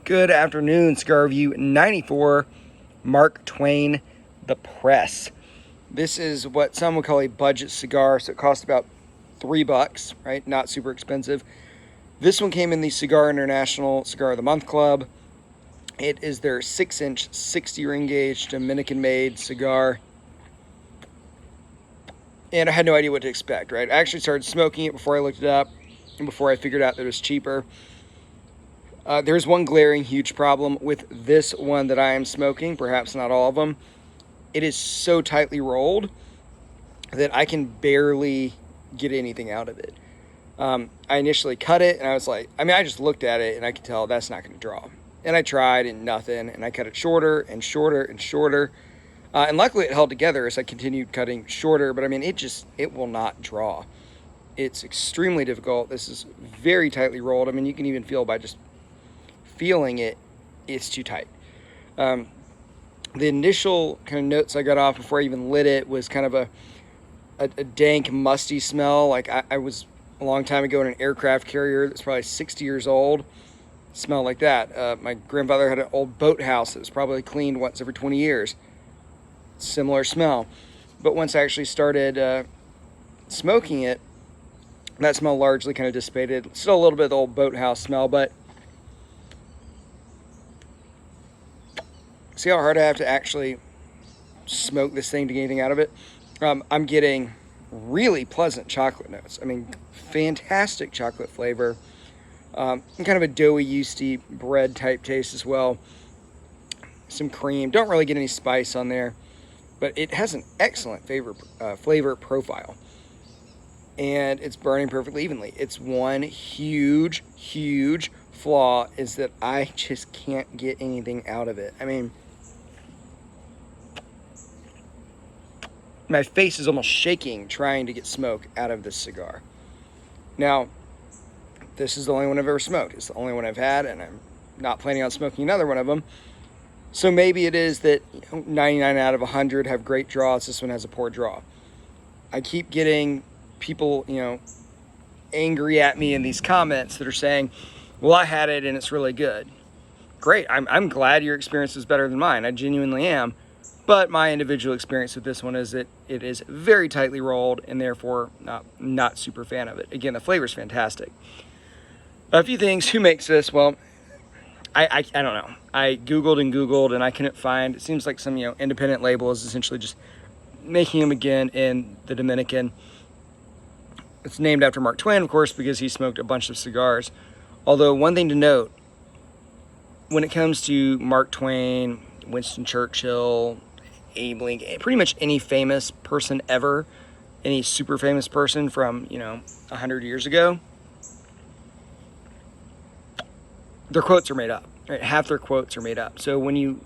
Good afternoon, Cigar Review 94, Mark Twain, The Press. This is what some would call a budget cigar, so it costs about $3, right? Not super expensive. This one came in the Cigar International Cigar of the Month Club. It is their 6-inch, 60 ring gauge, Dominican-made cigar. And I had no idea what to expect, right? I actually started smoking it before I looked it up and before I figured out that it was cheaper. There's one glaring huge problem with this one that I am smoking, perhaps not all of them. It is so tightly rolled that I can barely get anything out of it. I initially cut it and I was like, I just looked at it and I could tell that's not going to draw. And I tried and nothing, and I cut it shorter and shorter and shorter. And luckily it held together as I continued cutting shorter, but it will not draw. It's extremely difficult. This is very tightly rolled. You can even feel by just feeling it, it's too tight. The initial kind of notes I got off before I even lit it was kind of a dank, musty smell. Like I was a long time ago in an aircraft carrier that's probably 60 years old. It smelled like that. My grandfather had an old boathouse that was probably cleaned once every 20 years. Similar smell. But once I actually started smoking it, that smell largely kind of dissipated. Still a little bit of the old boathouse smell, but see how hard I have to actually smoke this thing to get anything out of it? I'm getting really pleasant chocolate notes. Fantastic chocolate flavor. And kind of a doughy, yeasty bread type taste as well. Some cream. Don't really get any spice on there, but it has an excellent flavor profile. And it's burning perfectly evenly. It's one huge, huge flaw is that I just can't get anything out of it. My face is almost shaking trying to get smoke out of this cigar. Now, this is the only one I've ever smoked. It's the only one I've had, and I'm not planning on smoking another one of them. So maybe it is that 99 out of 100 have great draws. This one has a poor draw. I keep getting people, angry at me in these comments that are saying, well, I had it and it's really good. Great. I'm glad your experience is better than mine. I genuinely am. But my individual experience with this one is that it is very tightly rolled and therefore not super fan of it. Again, the flavor is fantastic. A few things. Who makes this? Well, I don't know. I Googled and I couldn't find. It seems like some independent label is essentially just making them again in the Dominican. It's named after Mark Twain, of course, because he smoked a bunch of cigars. Although one thing to note, when it comes to Mark Twain, Winston Churchill, Abe Lincoln, pretty much any famous person ever, any super famous person from 100 years ago, their quotes are made up. Right? Half their quotes are made up. So when you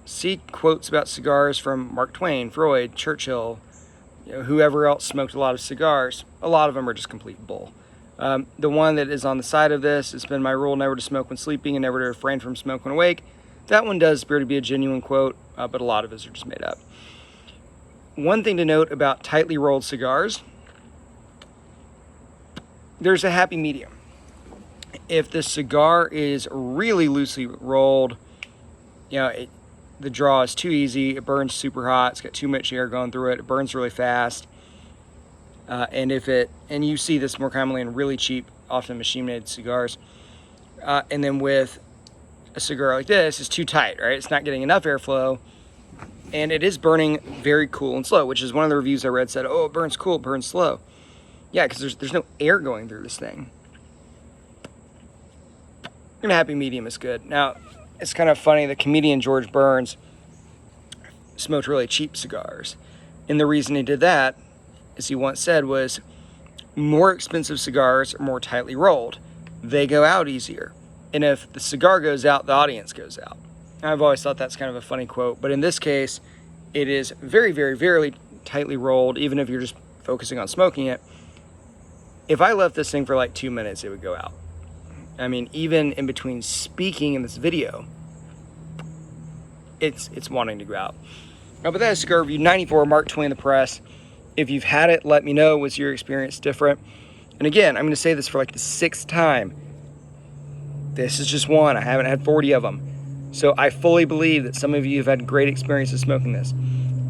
see quotes about cigars from Mark Twain, Freud, Churchill, whoever else smoked a lot of cigars, a lot of them are just complete bull. The one that is on the side of this, it's been my rule never to smoke when sleeping and never to refrain from smoke when awake. That one does appear to be a genuine quote, but a lot of it are just made up. One thing to note about tightly rolled cigars, there's a happy medium. If the cigar is really loosely rolled, the draw is too easy, it burns super hot, it's got too much air going through it, it burns really fast. And you see this more commonly in really cheap, often machine-made cigars. And then with a cigar like this, it's too tight, right? It's not getting enough airflow, and it is burning very cool and slow, which is one of the reviews I read said, oh, it burns cool, it burns slow. Yeah, because there's no air going through this thing. And a happy medium is good. Now, it's kind of funny, the comedian George Burns smoked really cheap cigars. And the reason he did that, as he once said, was more expensive cigars are more tightly rolled. They go out easier. And if the cigar goes out, the audience goes out. I've always thought that's kind of a funny quote. But in this case, it is very, very, very tightly rolled, even if you're just focusing on smoking it. If I left this thing for like 2 minutes, it would go out. Even in between speaking in this video, it's wanting to go out. But that is Cigar Review 94, Mark Twain, The Press. If you've had it, let me know. Was your experience different? And again, I'm going to say this for like the 6th time. This is just one. I haven't had 40 of them. So I fully believe that some of you have had great experiences smoking this.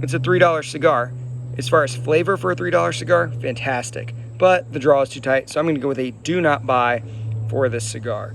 It's a $3 cigar. As far as flavor for a $3 cigar, fantastic. But the draw is too tight, so I'm going to go with a do not buy for this cigar.